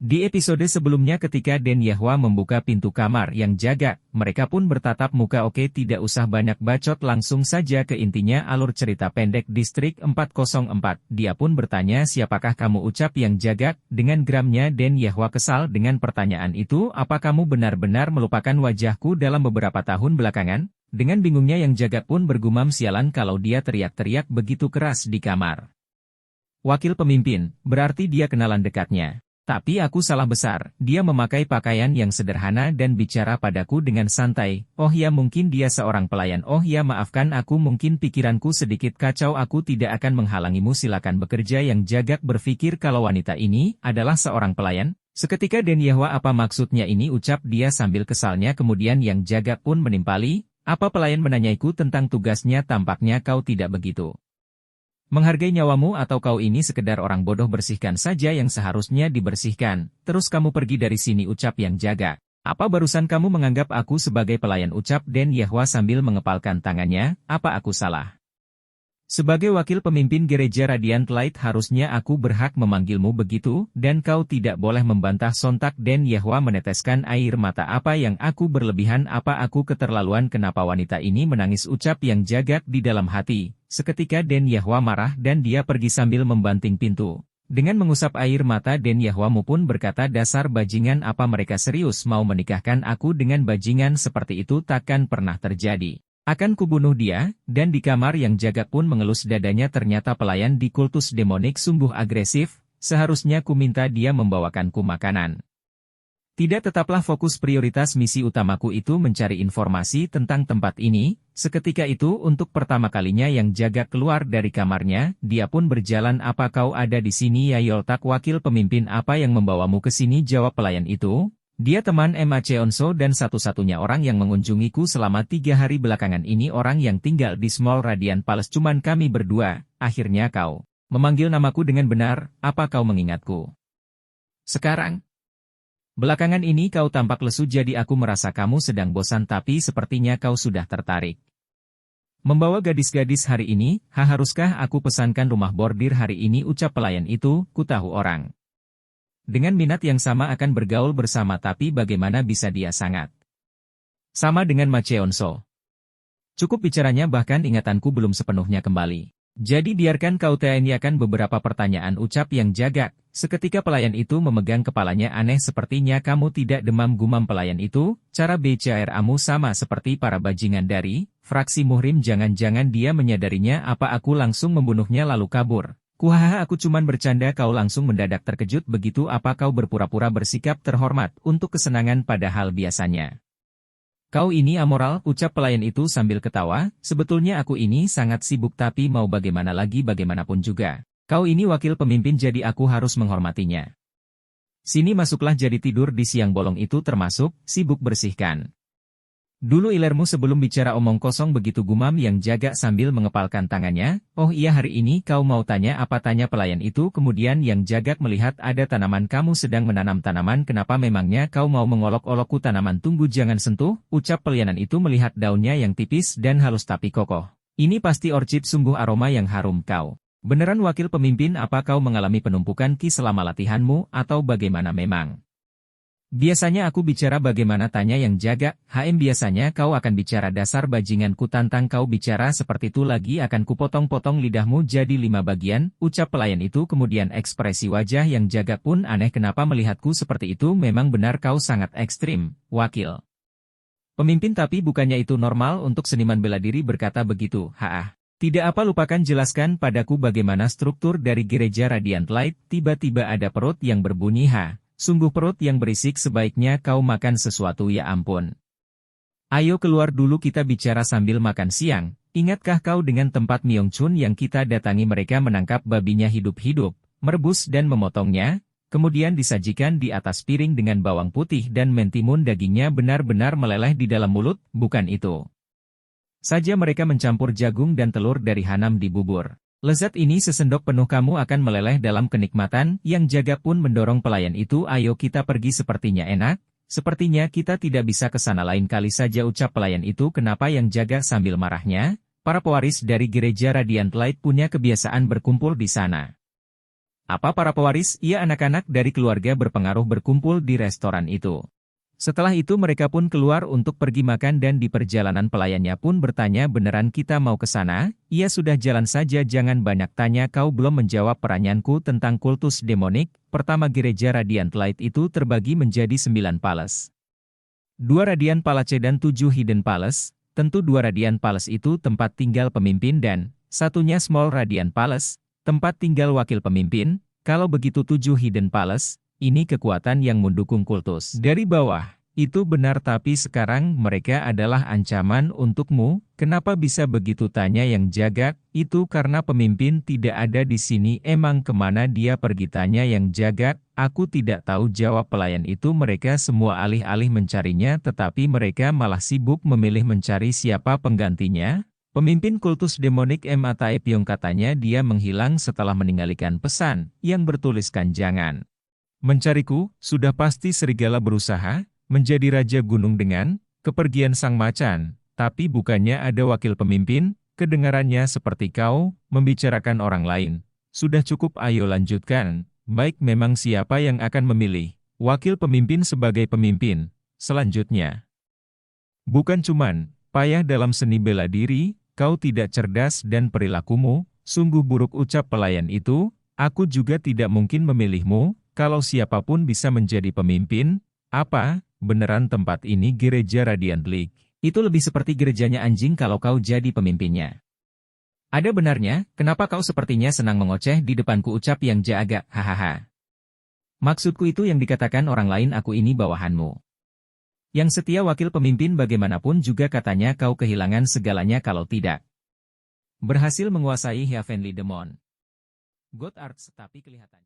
Di episode sebelumnya ketika Den Yahwa membuka pintu kamar yang jaga, mereka pun bertatap muka. Oke, tidak usah banyak bacot, langsung saja ke intinya alur cerita pendek Distrik 404. Dia pun bertanya, siapakah kamu, ucap yang jaga. Dengan geramnya Den Yahwa kesal dengan pertanyaan itu, apa kamu benar-benar melupakan wajahku dalam beberapa tahun belakangan? Dengan bingungnya yang jaga pun bergumam, sialan kalau dia teriak-teriak begitu keras di kamar. Wakil pemimpin, berarti dia kenalan dekatnya. Tapi aku salah besar, dia memakai pakaian yang sederhana dan bicara padaku dengan santai. Oh ya, mungkin dia seorang pelayan. Oh ya, maafkan aku, mungkin pikiranku sedikit kacau. Aku tidak akan menghalangimu, silakan bekerja. Yang Jagak berpikir kalau wanita ini adalah seorang pelayan. Seketika Den Yahwa, apa maksudnya ini, ucap dia sambil kesalnya. Kemudian Yang Jagak pun menimpali, apa pelayan menanyaiku tentang tugasnya, tampaknya kau tidak begitu menghargai nyawamu, atau kau ini sekedar orang bodoh, bersihkan saja yang seharusnya dibersihkan, terus kamu pergi dari sini, ucap Yang Jaga. Apa barusan kamu menganggap aku sebagai pelayan, ucap Den Yahwa sambil mengepalkan tangannya, apa aku salah? Sebagai wakil pemimpin gereja Radiant Light harusnya aku berhak memanggilmu begitu, dan kau tidak boleh membantah. Sontak Den Yahwa meneteskan air mata, apa yang aku berlebihan, apa aku keterlaluan, kenapa wanita ini menangis, ucap Yang Jagak di dalam hati. Seketika Den Yahwa marah dan dia pergi sambil membanting pintu. Dengan mengusap air mata, Den Yahwamu pun berkata, dasar bajingan, apa mereka serius mau menikahkan aku dengan bajingan seperti itu? Takkan pernah terjadi. Akan kubunuh dia. Dan di kamar Yang Jagak pun mengelus dadanya, ternyata pelayan di kultus demonik sungguh agresif, seharusnya ku minta dia membawakanku makanan. Tidak, tetaplah fokus, prioritas misi utamaku itu mencari informasi tentang tempat ini. Seketika itu untuk pertama kalinya Yang Jagak keluar dari kamarnya, dia pun berjalan. Apa kau ada di sini ya Yoltak, wakil pemimpin, apa yang membawamu ke sini, jawab pelayan itu. Dia teman Macheonso dan satu-satunya orang yang mengunjungiku selama 3 hari belakangan ini, orang yang tinggal di Small Radiant Palace, cuman kami berdua. Akhirnya kau memanggil namaku dengan benar, apa kau mengingatku? Sekarang? Belakangan ini kau tampak lesu, jadi aku merasa kamu sedang bosan, tapi sepertinya kau sudah tertarik membawa gadis-gadis hari ini. Haruskah aku pesankan rumah bordir hari ini, ucap pelayan itu, ku tahu orang dengan minat yang sama akan bergaul bersama, tapi bagaimana bisa dia sangat sama dengan Macheonso. Cukup bicaranya, bahkan ingatanku belum sepenuhnya kembali. Jadi biarkan kau tanyakan beberapa pertanyaan, ucap Yang Jagak. Seketika pelayan itu memegang kepalanya, aneh, sepertinya kamu tidak demam, gumam pelayan itu. Cara bicaramu sama seperti para bajingan dari fraksi Muhrim, jangan-jangan dia menyadarinya, apa aku langsung membunuhnya lalu kabur. Kuhaha, aku cuman bercanda. Kau langsung mendadak terkejut begitu, apa kau berpura-pura bersikap terhormat untuk kesenangan padahal biasanya kau ini amoral, ucap pelayan itu sambil ketawa. Sebetulnya aku ini sangat sibuk, tapi mau bagaimana lagi, bagaimanapun juga kau ini wakil pemimpin, jadi aku harus menghormatinya. Sini masuklah, jadi tidur di siang bolong itu termasuk sibuk bersihkan dulu ilermu sebelum bicara, omong kosong begitu, gumam Yang Jaga sambil mengepalkan tangannya. Oh iya, hari ini kau mau tanya apa, tanya pelayan itu. Kemudian Yang Jagak melihat ada tanaman, kamu sedang menanam tanaman, kenapa memangnya kau mau mengolok-olokku? Tanaman, tunggu, jangan sentuh, ucap pelayan itu melihat daunnya yang tipis dan halus tapi kokoh. Ini pasti orchid, sungguh aroma yang harum. Kau beneran wakil pemimpin, apa kau mengalami penumpukan ki selama latihanmu, atau bagaimana memang? Biasanya aku bicara bagaimana, tanya Yang Jaga. Biasanya kau akan bicara, dasar bajingan, ku tantang kau bicara seperti itu lagi akan kupotong-potong lidahmu jadi 5 bagian, ucap pelayan itu. Kemudian ekspresi wajah Yang Jaga pun aneh, kenapa melihatku seperti itu? Memang benar kau sangat ekstrim, wakil pemimpin, tapi bukannya itu normal untuk seniman bela diri berkata begitu? Tidak apa, lupakan, jelaskan padaku bagaimana struktur dari gereja Radiant Light. Tiba-tiba ada perut yang berbunyi, sungguh perut yang berisik, sebaiknya kau makan sesuatu, ya ampun. Ayo keluar dulu, kita bicara sambil makan siang. Ingatkah kau dengan tempat Myeongchun yang kita datangi? Mereka menangkap babinya hidup-hidup, merebus dan memotongnya, kemudian disajikan di atas piring dengan bawang putih dan mentimun, dagingnya benar-benar meleleh di dalam mulut. Bukan itu saja, mereka mencampur jagung dan telur dari Hanam di bubur. Lezat ini sesendok penuh, kamu akan meleleh dalam kenikmatan. Yang Jaga pun mendorong pelayan itu, ayo kita pergi, sepertinya enak. Sepertinya kita tidak bisa ke sana, lain kali saja, ucap pelayan itu. Kenapa? Yang Jaga sambil marahnya. Para pewaris dari gereja Radiant Light punya kebiasaan berkumpul di sana. Apa para pewaris, ia anak-anak dari keluarga berpengaruh berkumpul di restoran itu. Setelah itu mereka pun keluar untuk pergi makan dan di perjalanan pelayannya pun bertanya beneran kita mau ke sana? Ia sudah jalan saja jangan banyak tanya kau belum menjawab pertanyaanku tentang kultus demonik. Pertama gereja Radiant Light itu terbagi menjadi 9 palace. 2 Radiant Palace dan 7 Hidden Palace. Tentu 2 Radiant Palace itu tempat tinggal pemimpin dan satunya Small Radiant Palace, tempat tinggal wakil pemimpin. Kalau begitu 7 Hidden Palace. Ini kekuatan yang mendukung kultus dari bawah. Itu benar tapi sekarang mereka adalah ancaman untukmu. Kenapa bisa begitu tanya yang jaga? Itu karena pemimpin tidak ada di sini. Emang kemana dia pergi tanya yang jaga? Aku tidak tahu jawab pelayan itu. Mereka semua alih-alih mencarinya tetapi mereka malah sibuk memilih mencari siapa penggantinya. Pemimpin kultus demonik Ma Taepyong katanya dia menghilang setelah meninggalkan pesan yang bertuliskan jangan mencariku. Sudah pasti serigala berusaha menjadi raja gunung dengan kepergian sang macan. Tapi bukannya ada wakil pemimpin, kedengarannya seperti kau membicarakan orang lain. Sudah cukup ayo lanjutkan. Baik memang siapa yang akan memilih wakil pemimpin sebagai pemimpin selanjutnya? Bukan cuman payah dalam seni bela diri, kau tidak cerdas dan perilakumu sungguh buruk ucap pelayan itu. Aku juga tidak mungkin memilihmu. Kalau siapapun bisa menjadi pemimpin, apa, beneran tempat ini gereja Radiant League? Itu lebih seperti gerejanya anjing kalau kau jadi pemimpinnya. Ada benarnya, kenapa kau sepertinya senang mengoceh di depanku ucap yang jaga, hahaha. Maksudku itu yang dikatakan orang lain aku ini bawahanmu. Yang setia wakil pemimpin bagaimanapun juga katanya kau kehilangan segalanya kalau tidak berhasil menguasai Heavenly Demon God Arts tapi kelihatannya.